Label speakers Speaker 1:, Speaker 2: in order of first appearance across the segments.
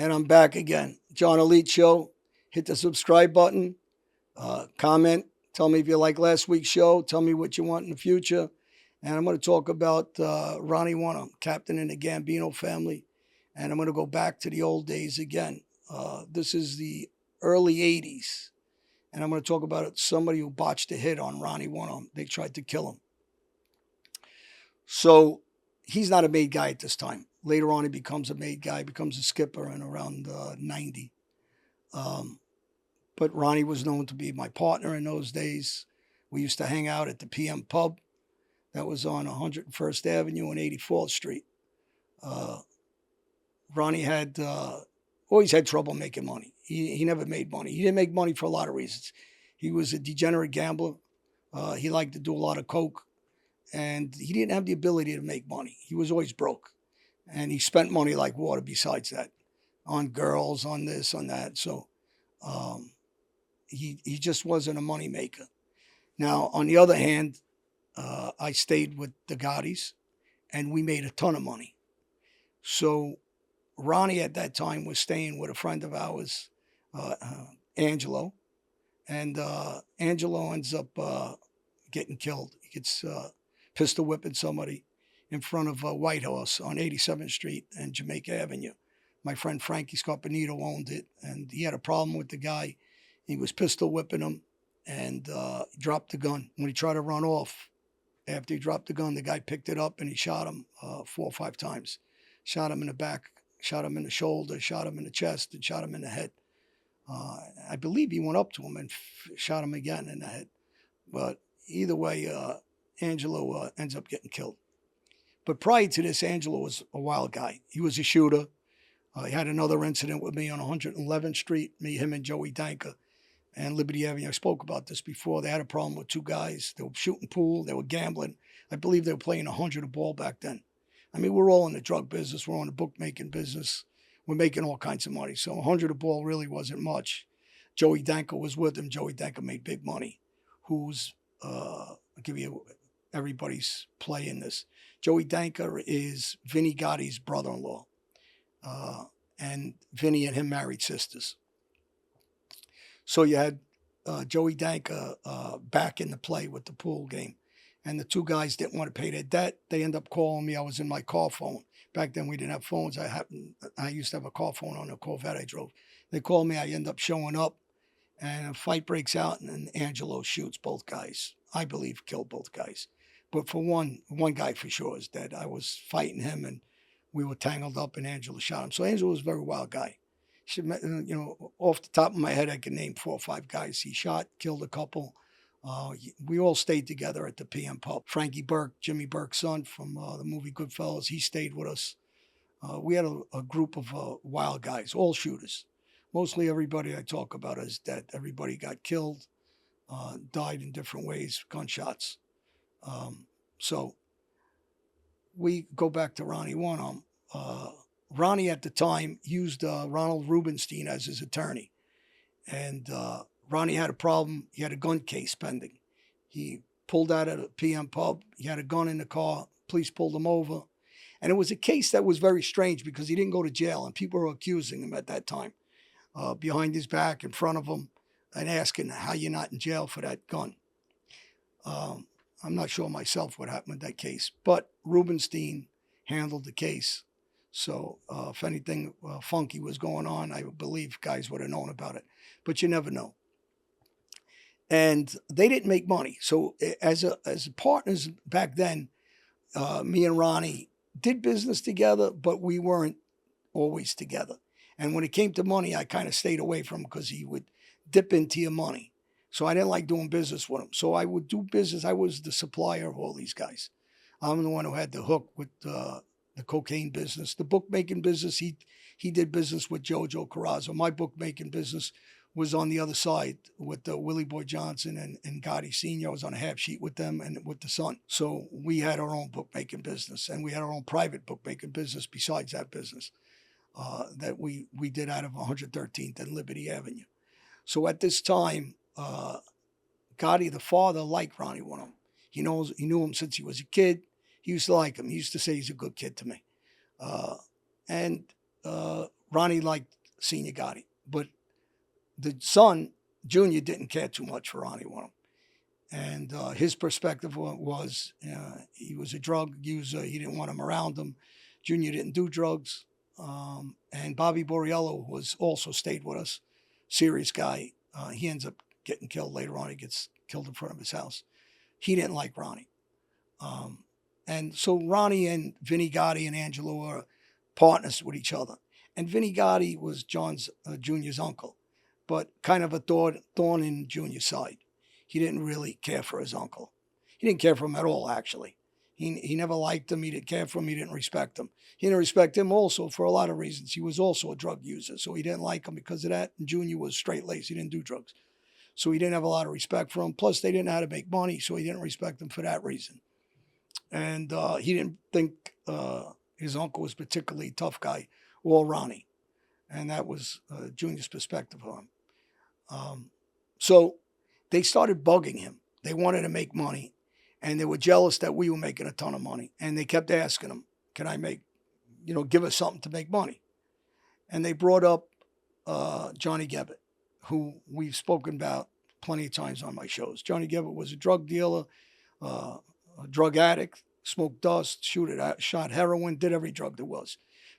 Speaker 1: And I'm back again. John Alite Show. Hit the subscribe button. Comment. Tell me if you like last week's show. Tell me what you want in the future. And I'm going to talk about Ronnie Wam, captain in the Gambino family. And I'm going to go back to the old days again. This is the early 80s. And I'm going to talk about somebody who botched a hit on Ronnie Wam. They tried to kill him. So he's not a made guy at this time. Later on, he becomes a made guy, becomes a skipper in around 90. But Ronnie was known to be my partner in those days. We used to hang out at the PM Pub that was on 101st Avenue and 84th Street. Ronnie had always had trouble making money. He never made money. He didn't make money for a lot of reasons. He was a degenerate gambler. He liked to do a lot of coke. And he didn't have the ability to make money. He was always broke. And he spent money like water besides that, on girls, on this, on that. So he just wasn't a money maker. Now, on the other hand, I stayed with the Gottis, and we made a ton of money. So Ronnie at that time was staying with a friend of ours, Angelo. And Angelo ends up getting killed. He gets pistol whipping somebody in front of White House on 87th Street and Jamaica Avenue. My friend Frankie Scarpanito owned it, and he had a problem with the guy. He was pistol whipping him and dropped the gun. When he tried to run off, after he dropped the gun, the guy picked it up and he shot him 4 or 5 times. Shot him in the back, shot him in the shoulder, shot him in the chest, and shot him in the head. I believe he went up to him and shot him again in the head. But either way, Angelo ends up getting killed. But prior to this, Angelo was a wild guy. He was a shooter. He had another incident with me on 111th Street, him and Joey Danka and Liberty Avenue. I spoke about this before. They had a problem with 2 guys. They were shooting pool. They were gambling. I believe they were playing 100 a ball back then. I mean, we're all in the drug business. We're all in the bookmaking business. We're making all kinds of money. So 100 a ball really wasn't much. Joey Danka was with him. Joey Danka made big money. I'll give you everybody's play in this. Joey Danka is Vinny Gotti's brother-in-law. And Vinny and him married sisters. So you had Joey Danka back in the play with the pool game. And the 2 guys didn't want to pay their debt. They ended up calling me. I was in my car phone. Back then we didn't have phones. I used to have a car phone on a Corvette I drove. They called me. I end up showing up. And a fight breaks out, and Angelo shoots both guys. I believe killed both guys. But for one guy for sure is dead. I was fighting him, and we were tangled up, and Angelo shot him. So Angelo was a very wild guy. Off the top of my head, I can name 4 or 5 guys he shot, killed a couple. We all stayed together at the PM Pub. Frankie Burke, Jimmy Burke's son from the movie Goodfellas, he stayed with us. We had a group of wild guys, all shooters. Mostly everybody I talk about is dead. Everybody got killed, died in different ways, gunshots. So we go back to Ronnie Wam. Ronnie at the time used Ronald Rubenstein as his attorney. And Ronnie had a problem. He had a gun case pending. He pulled out at a PM Pub. He had a gun in the car. Police pulled him over. And it was a case that was very strange because he didn't go to jail. And people were accusing him at that time. Behind his back, in front of him, and asking how you're not in jail for that gun. I'm not sure myself what happened with that case, but Rubenstein handled the case. So if anything funky was going on, I believe guys would have known about it, but you never know. And they didn't make money. So as partners back then, me and Ronnie did business together, but we weren't always together. And when it came to money, I kind of stayed away from him because he would dip into your money. So I didn't like doing business with him. So I would do business. I was the supplier of all these guys. I'm the one who had the hook with the cocaine business. The bookmaking business, he did business with Jojo Carrazzo. My bookmaking business was on the other side with Willie Boy Johnson and Gotti Sr. I was on a half sheet with them and with the son. So we had our own bookmaking business, and we had our own private bookmaking business besides that business. That we did out of 113th and Liberty Avenue. So at this time, Gotti, the father, liked Ronnie Wam. He knew him since he was a kid. He used to like him. He used to say he's a good kid to me. And Ronnie liked Senior Gotti, but the son, Junior, didn't care too much for Ronnie Wam. And his perspective was he was a drug user. He didn't want him around him. Junior didn't do drugs. And Bobby Borriello was also stayed with us. Serious guy. He ends up getting killed later on. He gets killed in front of his house. He didn't like Ronnie. And so Ronnie and Vinny Gotti and Angelo are partners with each other. And Vinny Gotti was John's Junior's uncle, but kind of a thorn in Junior's side. He didn't really care for his uncle. He didn't care for him at all, actually. He never liked him. He didn't care for him. He didn't respect him. He didn't respect him also for a lot of reasons. He was also a drug user, so he didn't like him because of that. And Junior was straight-laced. He didn't do drugs. So he didn't have a lot of respect for him. Plus, they didn't know how to make money, so he didn't respect him for that reason. And he didn't think his uncle was particularly a tough guy, or Ronnie. And that was Junior's perspective on him. So they started bugging him. They wanted to make money, and they were jealous that we were making a ton of money. And they kept asking him, can I make, give us something to make money? And they brought up Johnny Gebbett, who we've spoken about plenty of times on my shows. Johnny Gebbett was a drug dealer, a drug addict, smoked dust, shot heroin, did every drug there was.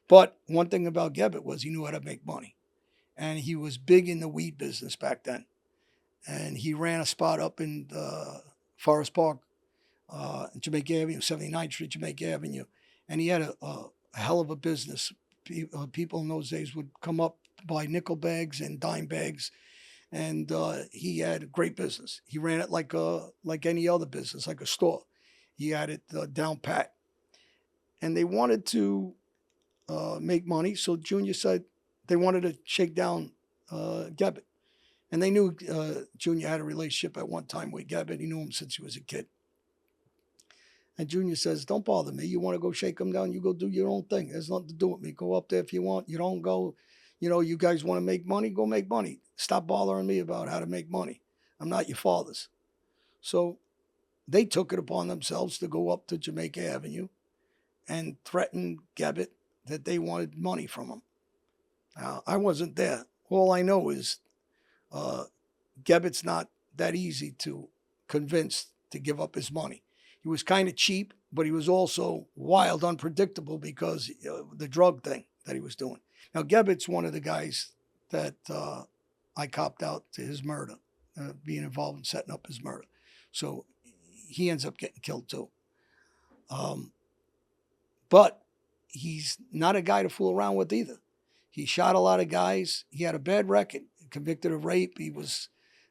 Speaker 1: But one thing about Gebbett was he knew how to make money. And he was big in the weed business back then. And he ran a spot up in Forest Park, Jamaica Avenue, 79th Street, Jamaica Avenue. And he had a hell of a business. People in those days would come up, buy nickel bags and dime bags. And he had a great business. He ran it like any other business, like a store. He had it down pat. And they wanted to make money. So Junior said they wanted to shake down Gebbett. And they knew Junior had a relationship at one time with Gebbett. He knew him since he was a kid. And Junior says, don't bother me. You want to go shake him down, you go do your own thing. There's nothing to do with me. Go up there if you want. You don't go, you guys want to make money, go make money. Stop bothering me about how to make money. I'm not your father's. So they took it upon themselves to go up to Jamaica Avenue and threaten Gebbett that they wanted money from him. Now, I wasn't there. All I know is Gebbett's not that easy to convince to give up his money. He was kind of cheap, but he was also wild, unpredictable because of the drug thing that he was doing. Now, Gebbett's one of the guys that I copped out to his murder, being involved in setting up his murder. So he ends up getting killed too. But he's not a guy to fool around with either. He shot a lot of guys. He had a bad record, convicted of rape. He was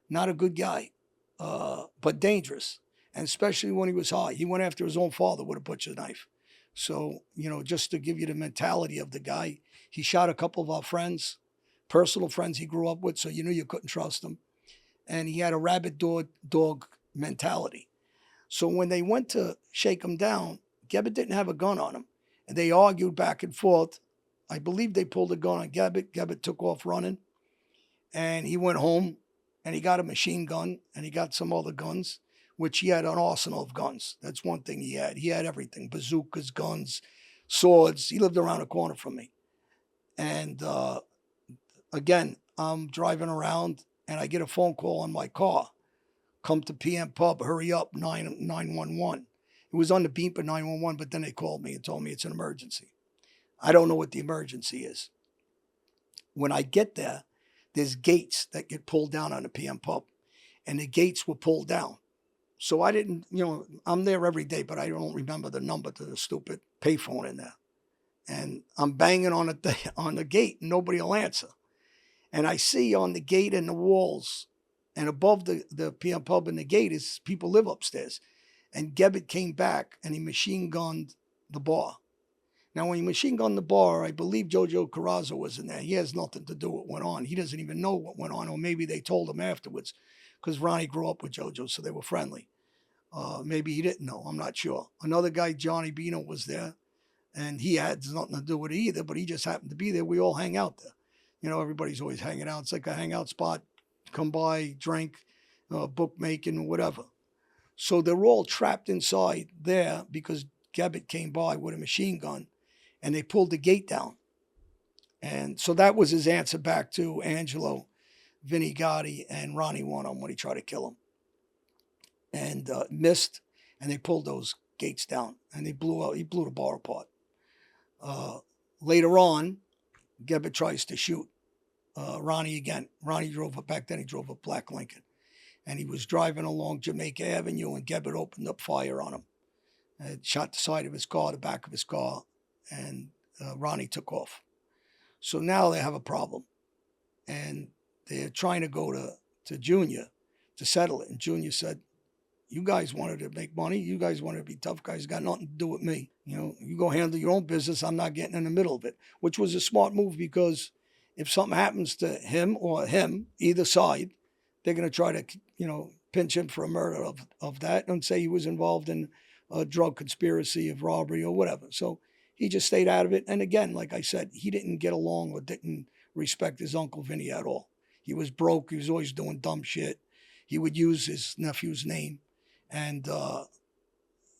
Speaker 1: not a good guy, but dangerous. And especially when he was high. He went after his own father with a butcher knife. So, just to give you the mentality of the guy, he shot a couple of our friends, personal friends he grew up with, so you knew you couldn't trust him. And he had a rabid dog mentality. So when they went to shake him down, Gebbett didn't have a gun on him. And they argued back and forth. I believe they pulled a gun on Gebbett. Gebbett took off running. And he went home and he got a machine gun and he got some other guns, which he had an arsenal of guns. That's one thing he had. He had everything, bazookas, guns, swords. He lived around the corner from me. And again, I'm driving around and I get a phone call on my car. Come to PM Pub, hurry up, 911. It was on the beep of 911, but then they called me and told me it's an emergency. I don't know what the emergency is. When I get there, there's gates that get pulled down on the PM Pub, and the gates were pulled down. So I didn't, I'm there every day, but I don't remember the number to the stupid payphone in there. And I'm banging on the gate, and nobody will answer. And I see on the gate and the walls, and above the PM Pub and the gate is people live upstairs. And Gebbett came back and he machine gunned the bar. Now, when he machine gunned the bar, I believe Jojo Carrazzo was in there. He has nothing to do with what went on. He doesn't even know what went on, or maybe they told him afterwards, because Ronnie grew up with Jojo, so they were friendly. Maybe he didn't know. I'm not sure. Another guy, Johnny Bino, was there, and he had nothing to do with it either, but he just happened to be there. We all hang out there. Everybody's always hanging out. It's like a hangout spot. Come by, drink, bookmaking, whatever. So they're all trapped inside there because Gebbett came by with a machine gun, and they pulled the gate down. And so that was his answer back to Angelo, Vinny Gotti, and Ronnie Wam when he tried to kill him. And missed, and they pulled those gates down, and he blew the bar apart. Later on, Gebbit tries to shoot Ronnie again. Ronnie drove up, back then he drove a black Lincoln. And he was driving along Jamaica Avenue, and Gebbit opened up fire on him. And shot the side of his car, the back of his car, and Ronnie took off. So now they have a problem. And they're trying to go to Junior to settle it. And Junior said, you guys wanted to make money. You guys wanted to be tough guys. Got nothing to do with me. You know, you go handle your own business. I'm not getting in the middle of it, which was a smart move, because if something happens to him or him, either side, they're going to try to, pinch him for a murder of that and say he was involved in a drug conspiracy of robbery or whatever. So he just stayed out of it. And again, like I said, he didn't get along or didn't respect his Uncle Vinny at all. He was broke. He was always doing dumb shit. He would use his nephew's name. And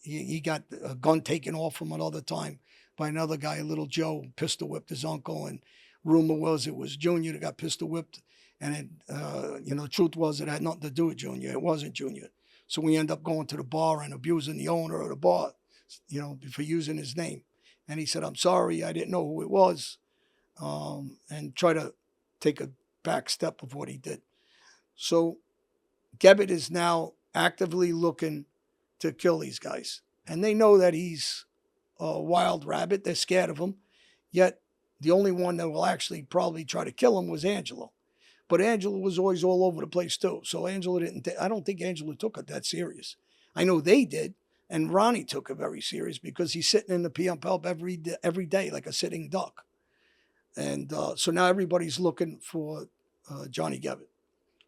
Speaker 1: he got a gun taken off him another time by another guy, Little Joe, pistol whipped his uncle. And rumor was it was Junior that got pistol whipped. And the truth was it had nothing to do with Junior. It wasn't Junior. So we end up going to the bar and abusing the owner of the bar, for using his name. And he said, I'm sorry, I didn't know who it was, and try to take a back step of what he did. So Gebbit is now actively looking to kill these guys. And they know that he's a wild rabbit. They're scared of him. Yet the only one that will actually probably try to kill him was Angelo. But Angelo was always all over the place too. So Angelo I don't think Angelo took it that serious. I know they did. And Ronnie took it very serious, because he's sitting in the PM Pub every day like a sitting duck. And so now everybody's looking for Johnny Gebbit.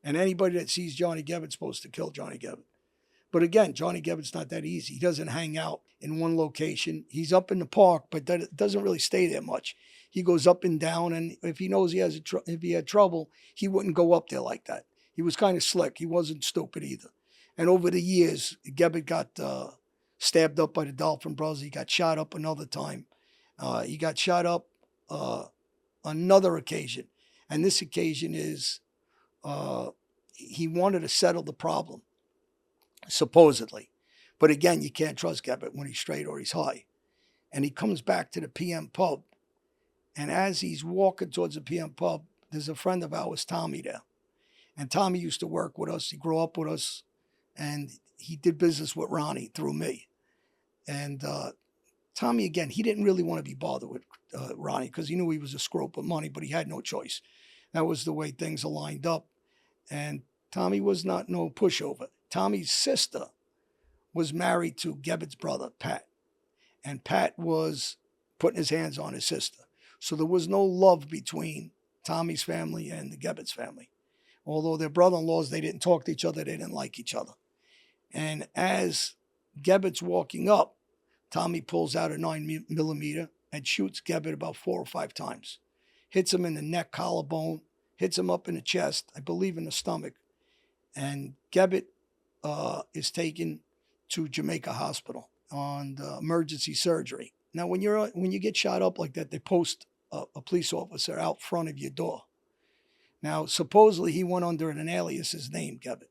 Speaker 1: And anybody that sees Johnny Gebbit's supposed to kill Johnny Gebbit. But again, Johnny Gebbit's not that easy. He doesn't hang out in one location. He's up in the park, but doesn't really stay there much. He goes up and down, and if he knows if he had trouble, he wouldn't go up there like that. He was kind of slick. He wasn't stupid either. And over the years, Gebbit got stabbed up by the Dolphin Brothers. He got shot up another time. He got shot up another occasion. And this occasion is he wanted to settle the problem, supposedly. But again, you can't trust Gebbit when he's straight or he's high. And he comes back to the PM Pub. And as he's walking towards the PM Pub, there's a friend of ours, Tommy, there. And Tommy used to work with us. He grew up with us. And he did business with Ronnie through me. And Tommy, again, he didn't really want to be bothered with Ronnie, because he knew he was a scrope of money, but he had no choice. That was the way things are lined up. And Tommy was not no pushover. Tommy's sister was married to Gebbit's brother, Pat. And Pat was putting his hands on his sister. So there was no love between Tommy's family and the Gebbit's family. Although they're brother-in-laws, they didn't talk to each other. They didn't like each other. And as Gebbit's walking up, Tommy pulls out a 9mm and shoots Gebbit about 4 or 5 times. Hits him in the neck, collarbone, hits him up in the chest, I believe in the stomach. And Gebbit is taken to Jamaica Hospital on emergency surgery. Now, when you get shot up like that, they post a police officer out front of your door. Now, supposedly he went under an alias's name, Gebbit.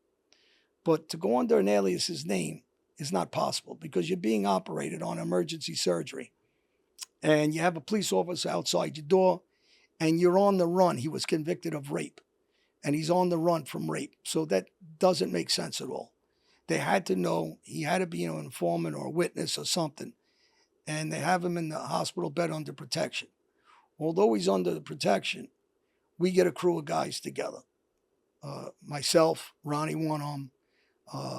Speaker 1: But to go under an alias's name is not possible, because you're being operated on emergency surgery. And you have a police officer outside your door, and you're on the run. He was convicted of rape, and he's on the run from rape. So that doesn't make sense at all. They had to know. He had to be an informant or a witness or something. And they have him in the hospital bed under protection. Although he's under the protection, we get a crew of guys together. Myself, Ronnie Wam,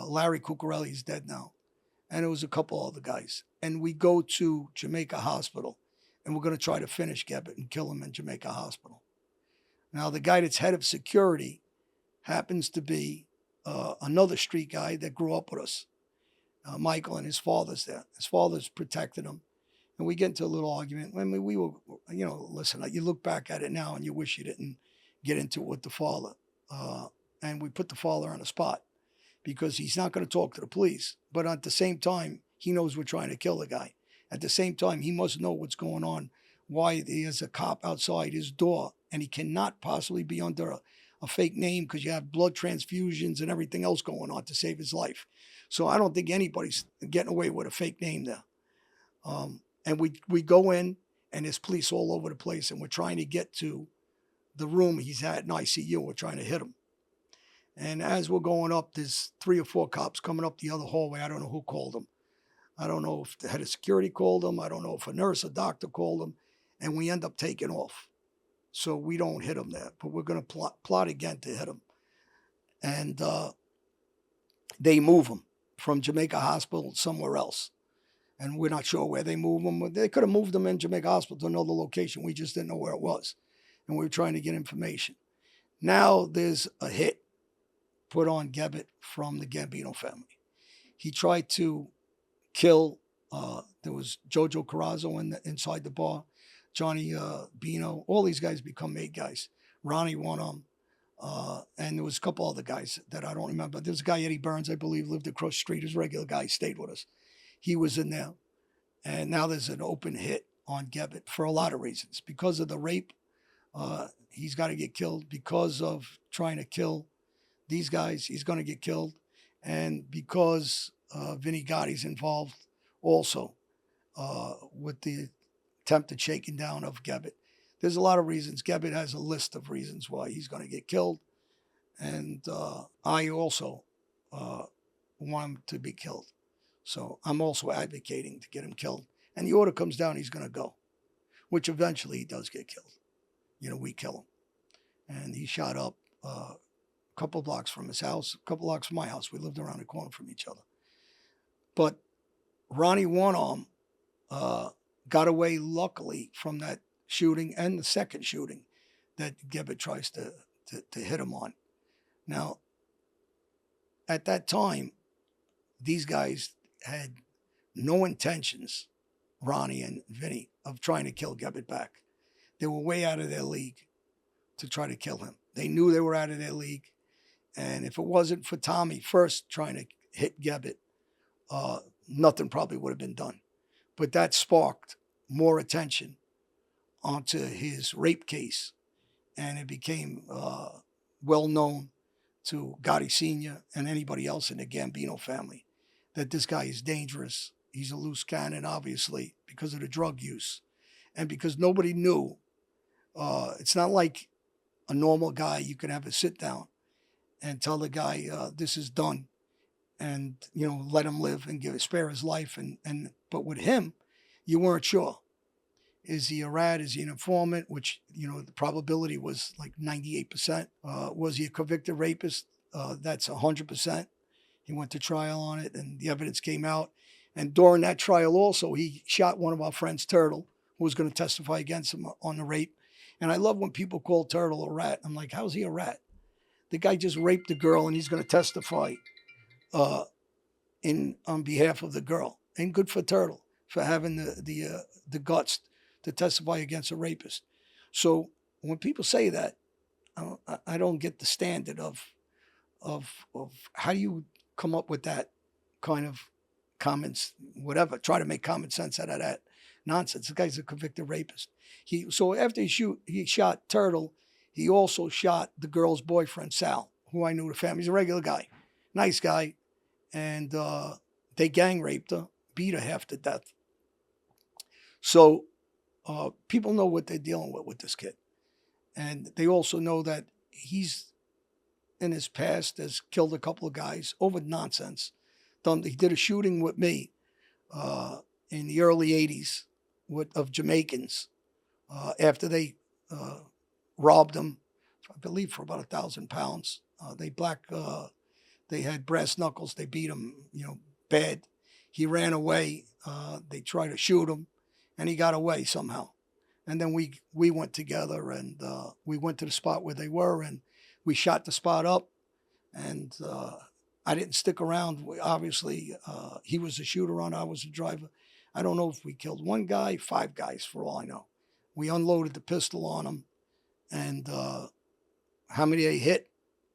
Speaker 1: Larry Cuccarelli's dead now. And it was a couple other guys. And we go to Jamaica Hospital, and we're going to try to finish Gebbit and kill him in Jamaica Hospital. Now, the guy that's head of security happens to be another street guy that grew up with us, Michael, and his father's there. His father's protected him. And we get into a little argument. I mean, we were, listen, you look back at it now and you wish you didn't get into it with the father. And we put the father on the spot, because he's not going to talk to the police. But at the same time, he knows we're trying to kill the guy. At the same time, he must know what's going on why there's a cop outside his door and he cannot possibly be under a fake name because you have blood transfusions and everything else going on to save his life. So I don't think anybody's getting away with a fake name there. And we go in and there's police all over the place and we're trying to get to the room he's at in ICU. We're trying to hit him. And as we're going up, there's 3 or 4 cops coming up the other hallway. I don't know who called them. I don't know if the head of security called them. I don't know if a nurse or doctor called them. And we end up taking off. So we don't hit him there. But we're going to plot again to hit him. And they move him from Jamaica Hospital somewhere else. And we're not sure where they move him. They could have moved him in Jamaica Hospital to another location. We just didn't know where it was. And we were trying to get information. Now there's a hit put on Gebbit from the Gambino family. He tried to kill, there was Jojo Carrazzo inside the bar, Johnny Bino, all these guys become made guys. Ronnie Wam, and there was a couple other guys that I don't remember. There's a guy, Eddie Burns, I believe, lived across the street. His regular guy, stayed with us. He was in there. And now there's an open hit on Gebbit for a lot of reasons. Because of the rape, he's got to get killed. Because of trying to kill these guys, he's going to get killed. And because Vinny Gotti's involved also with the attempted shaking down of Gebbit. There's a lot of reasons. Gebbit has a list of reasons why he's going to get killed. And I also want him to be killed. So I'm also advocating to get him killed. And the order comes down, he's going to go, which eventually he does get killed. You know, we kill him. And he shot up a couple blocks from his house, a couple blocks from my house. We lived around the corner from each other. But Ronnie Wam got away, luckily, from that shooting and the second shooting that Gebbit tries to hit him on. Now, at that time, these guys had no intentions, Ronnie and Vinny, of trying to kill Gebbit back. They were way out of their league to try to kill him. They knew they were out of their league. And if it wasn't for Tommy first trying to hit Gebbit, nothing probably would have been done. But that sparked more attention onto his rape case. And it became well known to Gotti Sr. and anybody else in the Gambino family that this guy is dangerous. He's a loose cannon, obviously, because of the drug use. And because nobody knew, it's not like a normal guy. You can have a sit down and tell the guy, this is done. And, you know, let him live and spare his life. But with him, you weren't sure. Is he a rat? Is he an informant? Which, you know, the probability was like 98%. Was he a convicted rapist? That's 100%. He went to trial on it and the evidence came out. And during that trial also, he shot one of our friends, Turtle, who was going to testify against him on the rape. And I love when people call Turtle a rat. I'm like, how's he a rat? The guy just raped the girl and he's going to testify on behalf of the girl. And good for Turtle for having the guts to testify against a rapist. So when people say that, I don't get the standard of how do you come up with that kind of comments, whatever, try to make common sense out of that nonsense. The guy's a convicted rapist. So after he shot Turtle, he also shot the girl's boyfriend, Sal, who I knew the family. He's a regular guy, nice guy. And they gang raped her, beat her half to death. So people know what they're dealing with this kid. And they also know that he's, in his past, has killed a couple of guys over nonsense. He did a shooting with me in the early 80s of Jamaicans after they robbed him, I believe, for about 1,000 pounds. They had brass knuckles. They beat him, you know, bad. He ran away. They tried to shoot him, and he got away somehow. And then we went together, and we went to the spot where they were, and we shot the spot up. And I didn't stick around. Obviously, he was the shooter on. I was the driver. I don't know if we killed one guy, 5 guys, for all I know. We unloaded the pistol on him, and how many they hit,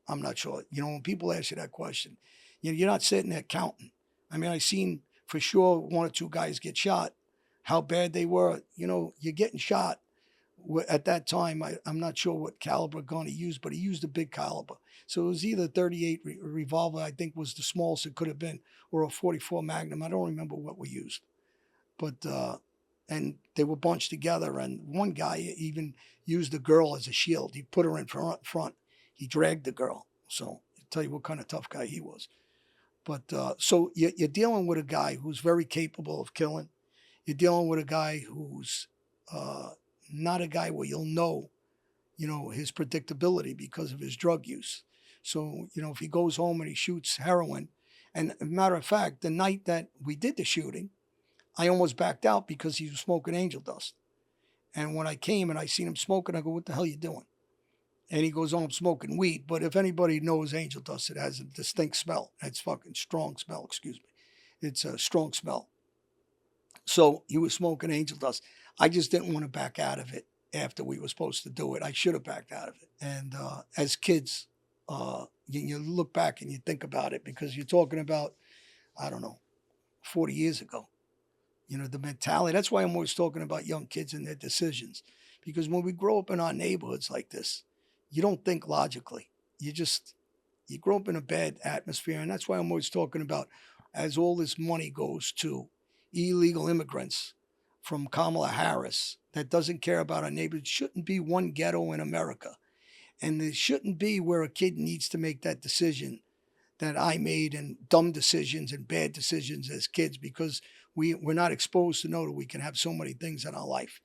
Speaker 1: I'm not sure. You know, when people ask you that question, you know, you're not sitting there counting. I mean, I seen for sure 1 or 2 guys get shot. how bad they were. You know, you're getting shot. At that time, I'm not sure what caliber gun he used, but he used a big caliber. So it was either 38 revolver, I think was the smallest it could have been, or a 44 Magnum. I don't remember what we used. But, and they were bunched together. And one guy even used the girl as a shield. He put her in front. He dragged the girl. So I'll tell you what kind of tough guy he was. But so you're dealing with a guy who's very capable of killing. You're dealing with a guy who's uh, not a guy where you'll know, his predictability because of his drug use. So, if he goes home and he shoots heroin, and a matter of fact, the night that we did the shooting, I almost backed out because he was smoking angel dust. And when I came and I seen him smoking, I go, "What the hell are you doing?" And he goes, "Oh, I'm smoking weed." But if anybody knows angel dust, it has a distinct smell. It's fucking strong smell, excuse me. It's a strong smell. So he was smoking angel dust. I just didn't want to back out of it after we were supposed to do it. I should have backed out of it. And as kids, you look back and you think about it because you're talking about, I don't know, 40 years ago. The mentality. That's why I'm always talking about young kids and their decisions. Because when we grow up in our neighborhoods like this, you don't think logically. You grow up in a bad atmosphere. And that's why I'm always talking about as all this money goes to illegal immigrants from Kamala Harris that doesn't care about our neighbors. It shouldn't be one ghetto in America. And there shouldn't be where a kid needs to make that decision that I made and dumb decisions and bad decisions as kids because we're not exposed to know that we can have so many things in our life.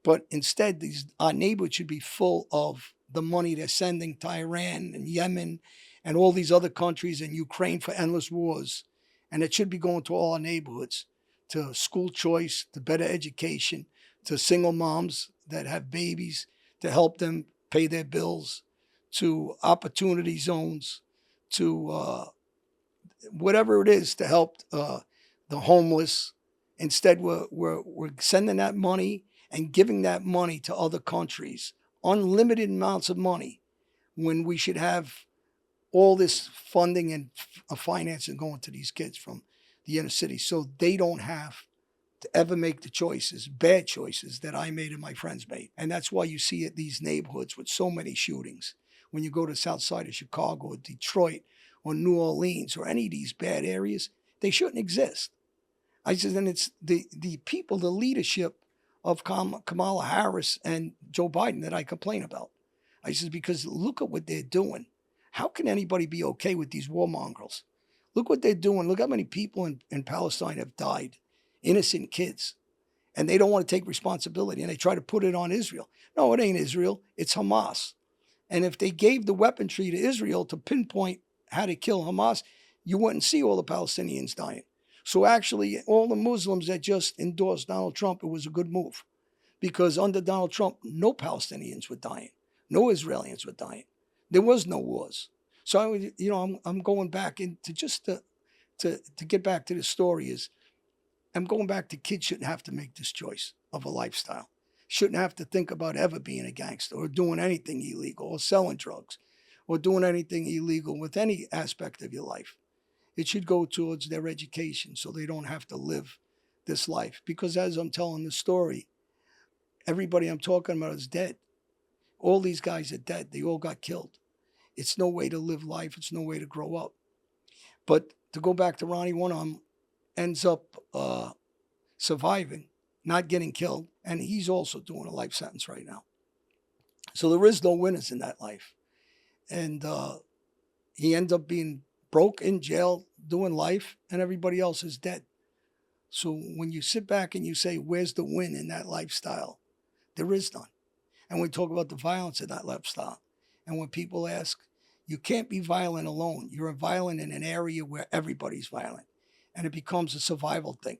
Speaker 1: But instead, our neighborhood should be full of the money they're sending to Iran and Yemen and all these other countries and Ukraine for endless wars. And it should be going to all our neighborhoods, to school choice, to better education, to single moms that have babies, to help them pay their bills, to opportunity zones, to whatever it is to help the homeless. Instead, we're sending that money and giving that money to other countries, unlimited amounts of money, when we should have all this funding and financing going to these kids from the inner city so they don't have to ever make the choices, bad choices that I made and my friends made. And that's why you see it these neighborhoods with so many shootings. When you go to the south side of Chicago or Detroit or New Orleans or any of these bad areas, they shouldn't exist. I said, and it's the people, the leadership of Kamala Harris and Joe Biden that I complain about. I said, because look at what they're doing. How can anybody be okay with these warmongers? Look what they're doing. Look how many people in Palestine have died, innocent kids. And they don't want to take responsibility. And they try to put it on Israel. No, it ain't Israel. It's Hamas. And if they gave the weaponry to Israel to pinpoint how to kill Hamas, you wouldn't see all the Palestinians dying. So actually, all the Muslims that just endorsed Donald Trump, it was a good move. Because under Donald Trump, no Palestinians were dying. No Israelis were dying. There was no wars. So I'm going back into just to get back to the story is I'm going back to kids shouldn't have to make this choice of a lifestyle. Shouldn't have to think about ever being a gangster or doing anything illegal or selling drugs or doing anything illegal with any aspect of your life. It should go towards their education so they don't have to live this life. Because as I'm telling the story, everybody I'm talking about is dead. All these guys are dead. They all got killed. It's no way to live life. It's no way to grow up. But to go back to Ronnie Wam, ends up surviving, not getting killed, and he's also doing a life sentence right now. So there is no winners in that life. And he ends up being broke in jail, doing life, and everybody else is dead. So when you sit back and you say, where's the win in that lifestyle? There is none. And we talk about the violence in that lifestyle. And when people ask, you can't be violent alone. You're violent in an area where everybody's violent. And it becomes a survival thing.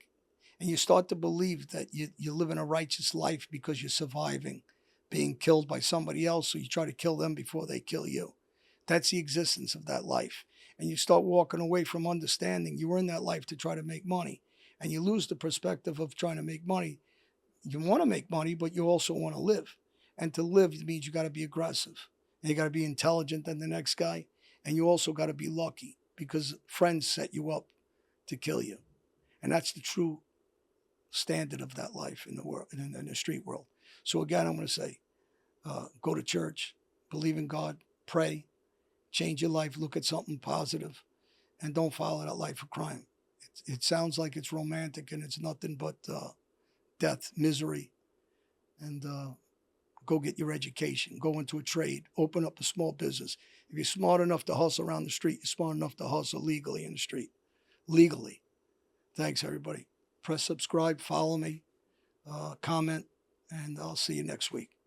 Speaker 1: And you start to believe that you're living a righteous life because you're surviving being killed by somebody else. So you try to kill them before they kill you. That's the existence of that life. And you start walking away from understanding you were in that life to try to make money. And you lose the perspective of trying to make money. You want to make money, but you also want to live. And to live means you got to be aggressive. And you got to be intelligent than the next guy. And you also got to be lucky because friends set you up to kill you. And that's the true standard of that life in the world, in the street world. So again, I'm going to say, go to church, believe in God, pray, change your life, look at something positive, and don't follow that life of crime. It sounds like it's romantic and it's nothing but death, misery, and go get your education, go into a trade, open up a small business. If you're smart enough to hustle around the street, you're smart enough to hustle legally in the street. Legally. Thanks, everybody. Press subscribe, follow me, comment, and I'll see you next week.